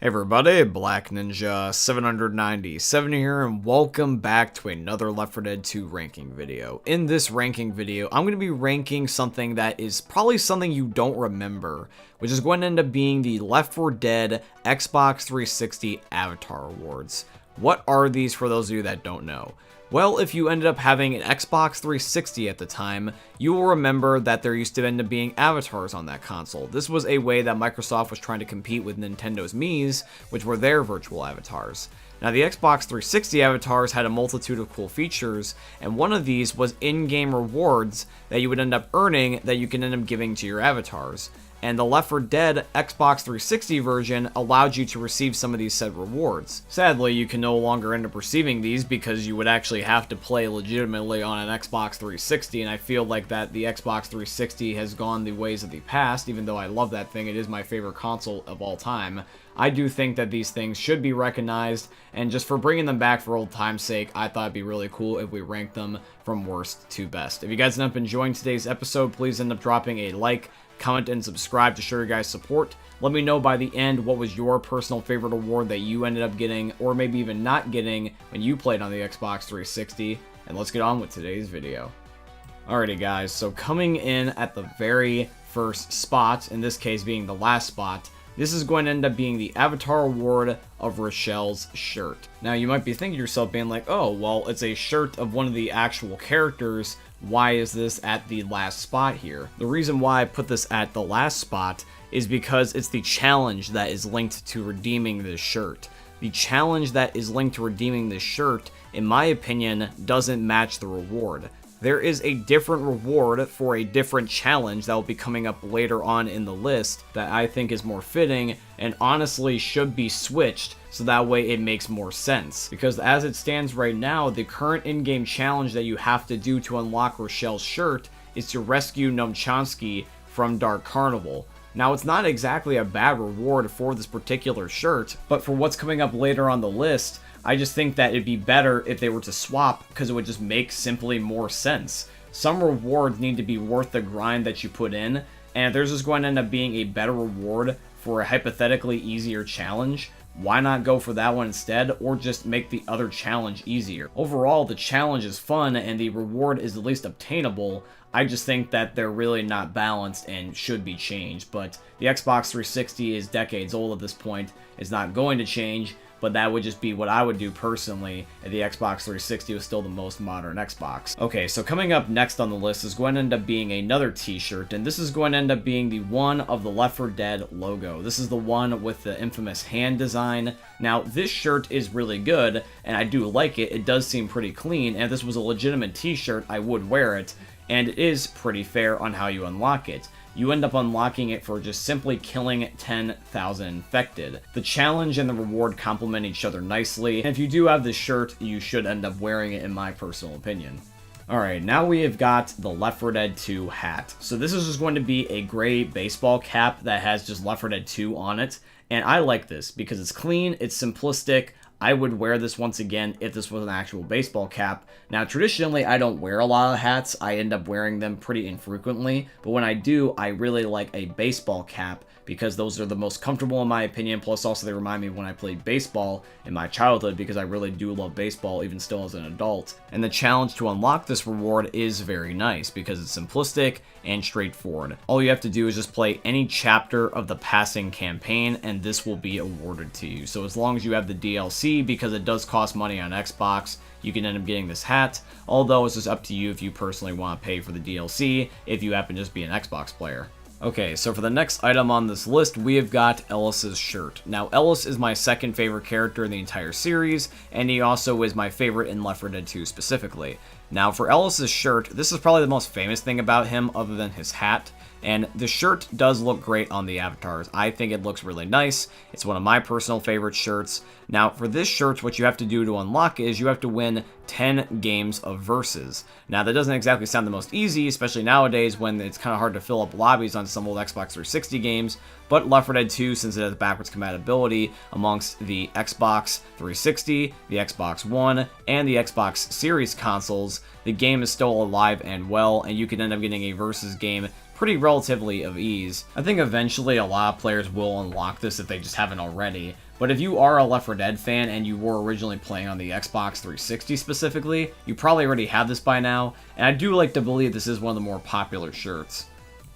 Hey everybody, Black Ninja 797 here, and welcome back to another Left 4 Dead 2 ranking video. In this ranking video, I'm going to be ranking something that is probably something you don't remember, which is going to end up being the Left 4 Dead Xbox 360 Avatar Awards. What are these for those of you that don't know? Well, if you ended up having an Xbox 360 at the time, you will remember that there used to end up being avatars on that console. This was a way that Microsoft was trying to compete with Nintendo's Mii's, which were their virtual avatars. Now, the Xbox 360 avatars had a multitude of cool features, and one of these was in-game rewards that you would end up earning that you can end up giving to your avatars. And the Left 4 Dead Xbox 360 version allowed you to receive some of these said rewards. Sadly, you can no longer end up receiving these because you would actually have to play legitimately on an Xbox 360, and I feel like that the Xbox 360 has gone the ways of the past. Even though I love that thing, it is my favorite console of all time. I do think that these things should be recognized, and just for bringing them back for old time's sake, I thought it'd be really cool if we ranked them from worst to best. If you guys end up enjoying today's episode, please end up dropping a like, comment, and subscribe to show your guys' support. Let me know by the end what was your personal favorite award that you ended up getting, or maybe even not getting, when you played on the Xbox 360, and let's get on with today's video. Alrighty guys, so coming in at the very first spot, in this case being the last spot, this is going to end up being the Avatar Award of Rochelles Shirt. Now, you might be thinking to yourself, being like, oh, well, it's a shirt of one of the actual characters. Why is this at the last spot here? The reason why I put this at the last spot is because it's the challenge that is linked to redeeming this shirt. The challenge that is linked to redeeming this shirt, in my opinion, doesn't match the reward. There is a different reward for a different challenge that will be coming up later on in the list that I think is more fitting and honestly should be switched so that way it makes more sense. Because as it stands right now, the current in-game challenge that you have to do to unlock Rochelle's Shirt is to rescue Gnome Chomsky from Dark Carnival. Now, it's not exactly a bad reward for this particular shirt, but for what's coming up later on the list, I just think that it'd be better if they were to swap, because it would just make simply more sense. Some rewards need to be worth the grind that you put in, and if there's just going to end up being a better reward for a hypothetically easier challenge, why not go for that one instead, or just make the other challenge easier? Overall, the challenge is fun and the reward is at least obtainable. I just think that they're really not balanced and should be changed, but the Xbox 360 is decades old at this point. It's not going to change, but that would just be what I would do personally if the Xbox 360 was still the most modern Xbox. Okay, so coming up next on the list is going to end up being another t-shirt, and this is going to end up being the one of the Left 4 Dead logo. This is the one with the infamous hand design. Now, this shirt is really good, and I do like it. It does seem pretty clean, and if this was a legitimate t-shirt, I would wear it, and it is pretty fair on how you unlock it. You end up unlocking it for just simply killing 10,000 infected. The challenge and the reward complement each other nicely, and if you do have this shirt, you should end up wearing it in my personal opinion. Alright, now we have got the Left 4 Dead 2 hat. So this is just going to be a gray baseball cap that has just Left 4 Dead 2 on it, and I like this because it's clean, it's simplistic. I would wear this once again if this was an actual baseball cap. Now, traditionally, I don't wear a lot of hats. I end up wearing them pretty infrequently, but when I do, I really like a baseball cap because those are the most comfortable in my opinion, plus also they remind me of when I played baseball in my childhood because I really do love baseball even still as an adult. And the challenge to unlock this reward is very nice because it's simplistic and straightforward. All you have to do is just play any chapter of the passing campaign and this will be awarded to you. So as long as you have the DLC, because it does cost money on Xbox, you can end up getting this hat, although it's just up to you if you personally want to pay for the DLC if you happen to just be an Xbox player. Okay, so for the next item on this list, we have got Ellis's shirt. Now, Ellis is my second favorite character in the entire series, and he also is my favorite in Left 4 Dead 2 specifically. Now, for Ellis's shirt, this is probably the most famous thing about him other than his hat. And the shirt does look great on the avatars. I think it looks really nice. It's one of my personal favorite shirts. Now, for this shirt, what you have to do to unlock it is you have to win 10 games of versus. Now, that doesn't exactly sound the most easy, especially nowadays when it's kind of hard to fill up lobbies on some old Xbox 360 games, but Left 4 Dead 2, since it has backwards compatibility amongst the Xbox 360, the Xbox One, and the Xbox Series consoles, the game is still alive and well, and you can end up getting a versus game pretty relatively of ease. I think eventually a lot of players will unlock this if they just haven't already. But if you are a Left 4 Dead fan and you were originally playing on the Xbox 360 specifically, you probably already have this by now, and I do like to believe this is one of the more popular shirts.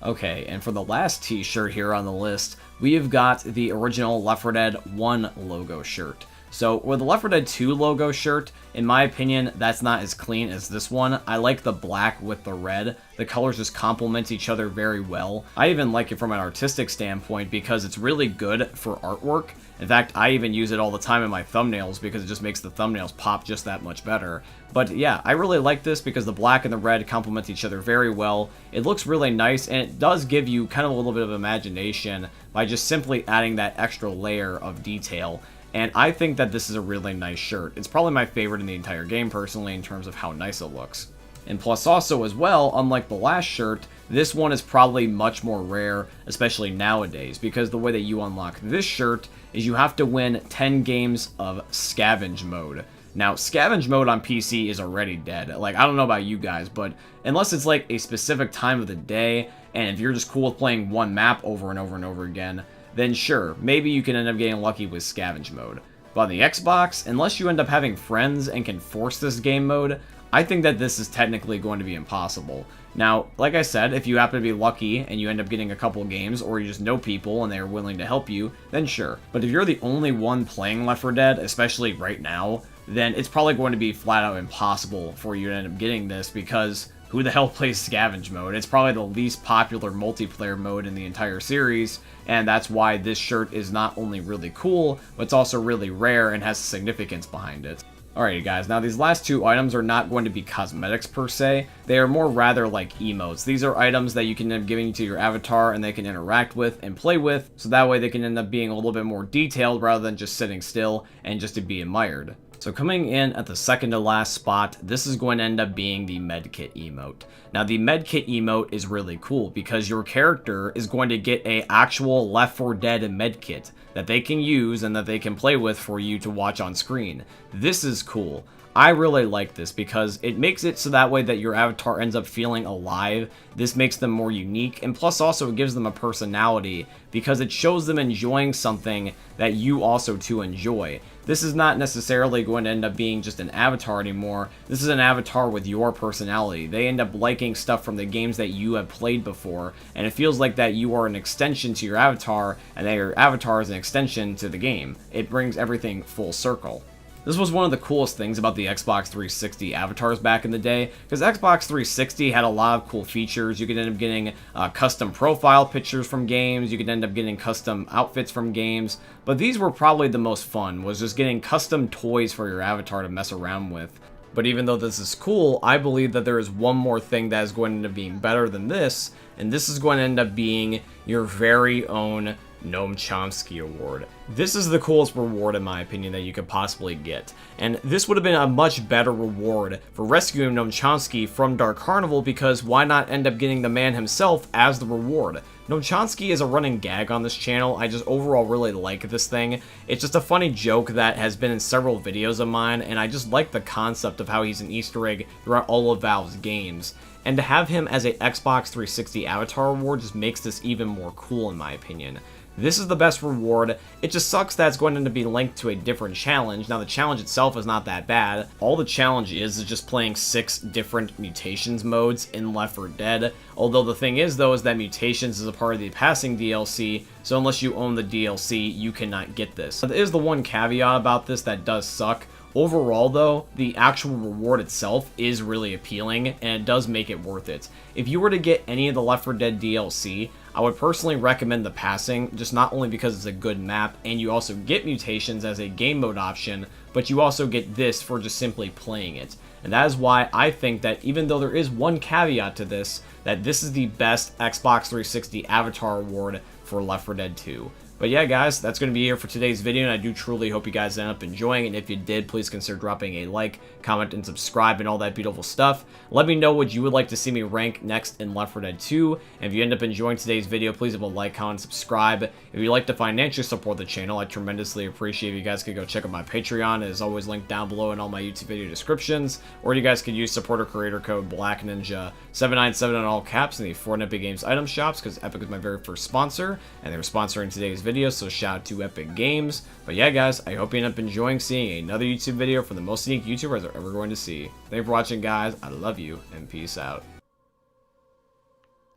Okay, and for the last t-shirt here on the list, we've got the original Left 4 Dead 1 logo shirt. So with the Left 4 Dead 2 logo shirt, in my opinion, that's not as clean as this one. I like the black with the red. The colors just complement each other very well. I even like it from an artistic standpoint because it's really good for artwork. In fact, I even use it all the time in my thumbnails because it just makes the thumbnails pop just that much better. But yeah, I really like this because the black and the red complement each other very well. It looks really nice, and it does give you kind of a little bit of imagination by just simply adding that extra layer of detail. And I think that this is a really nice shirt. It's probably my favorite in the entire game, personally, in terms of how nice it looks. And plus also as well, unlike the last shirt, this one is probably much more rare, especially nowadays, because the way that you unlock this shirt is you have to win 10 games of Scavenge mode. Now, Scavenge mode on PC is already dead. Like, I don't know about you guys, but unless it's like a specific time of the day, and if you're just cool with playing one map over and over and over again, then sure, maybe you can end up getting lucky with Scavenge mode. But on the Xbox, unless you end up having friends and can force this game mode, I think that this is technically going to be impossible. Now, like I said, if you happen to be lucky and you end up getting a couple games, or you just know people and they're willing to help you, then sure. But if you're the only one playing Left 4 Dead, especially right now, then it's probably going to be flat out impossible for you to end up getting this, because who the hell plays Scavenge mode? It's probably the least popular multiplayer mode in the entire series, and that's why this shirt is not only really cool, but it's also really rare and has significance behind it. Alrighty guys, now these last two items are not going to be cosmetics per se, they are more rather like emotes. These are items that you can end up giving to your avatar and they can interact with and play with, so that way they can end up being a little bit more detailed rather than just sitting still and just to be admired. So coming in at the second to last spot, this is going to end up being the Medkit Emote. Now the Medkit Emote is really cool because your character is going to get a actual Left 4 Dead medkit that they can use and that they can play with for you to watch on screen. This is cool. I really like this because it makes it so that way that your avatar ends up feeling alive. This makes them more unique, and plus also it gives them a personality because it shows them enjoying something that you also too enjoy. This is not necessarily going to end up being just an avatar anymore. This is an avatar with your personality. They end up liking stuff from the games that you have played before, and it feels like that you are an extension to your avatar, and that your avatar is an extension to the game. It brings everything full circle. This was one of the coolest things about the Xbox 360 avatars back in the day, because Xbox 360 had a lot of cool features. You could end up getting custom profile pictures from games, you could end up getting custom outfits from games, but these were probably the most fun, was just getting custom toys for your avatar to mess around with. But even though this is cool, I believe that there is one more thing that is going to end up being better than this, and this is going to end up being your very own Gnome Chomsky award. This is the coolest reward in my opinion that you could possibly get, and this would have been a much better reward for rescuing Gnome Chomsky from Dark Carnival, because why not end up getting the man himself as the reward? Gnome Chomsky is a running gag on this channel. I just overall really like this thing. It's just a funny joke that has been in several videos of mine, and I just like the concept of how he's an Easter egg throughout all of Valve's games. And to have him as a Xbox 360 avatar award just makes this even more cool in my opinion. This is the best reward. It just sucks that it's going to be linked to a different challenge. Now the challenge itself is not that bad. All the challenge is just playing 6 different mutations modes in Left 4 Dead. Although the thing is though is that mutations is a part of the passing DLC, so unless you own the DLC, you cannot get this. There is the one caveat about this that does suck. Overall though, the actual reward itself is really appealing, and it does make it worth it. If you were to get any of the Left 4 Dead DLC, I would personally recommend the passing, just not only because it's a good map, and you also get mutations as a game mode option, but you also get this for just simply playing it. And that is why I think that even though there is one caveat to this, that this is the best Xbox 360 Avatar award for Left 4 Dead 2. But yeah, guys, that's going to be it for today's video, and I do truly hope you guys end up enjoying it. And if you did, please consider dropping a like, comment, and subscribe, and all that beautiful stuff. Let me know what you would like to see me rank next in Left 4 Dead 2. And if you end up enjoying today's video, please leave a like, comment, subscribe. If you'd like to financially support the channel, I tremendously appreciate if you guys could go check out my Patreon. It is always linked down below in all my YouTube video descriptions. Or you guys could use supporter creator code BlackNinja797 in all caps in the Fortnite Epic Games item shops, because Epic is my very first sponsor, and they're sponsoring today's video, so shout out to Epic Games. But yeah, guys, I hope you end up enjoying seeing another YouTube video from the most unique YouTubers they're ever going to see. Thank you for watching, guys. I love you, and peace out.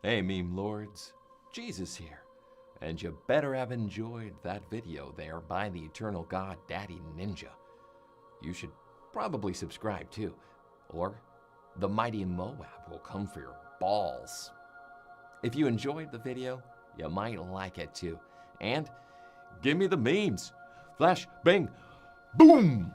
Hey, meme lords, Jesus here, and you better have enjoyed that video there by the eternal god Daddy Ninja. You should probably subscribe too, or the mighty Moab will come for your balls. If you enjoyed the video, you might like it too, and give me the memes. Flash, bang, boom!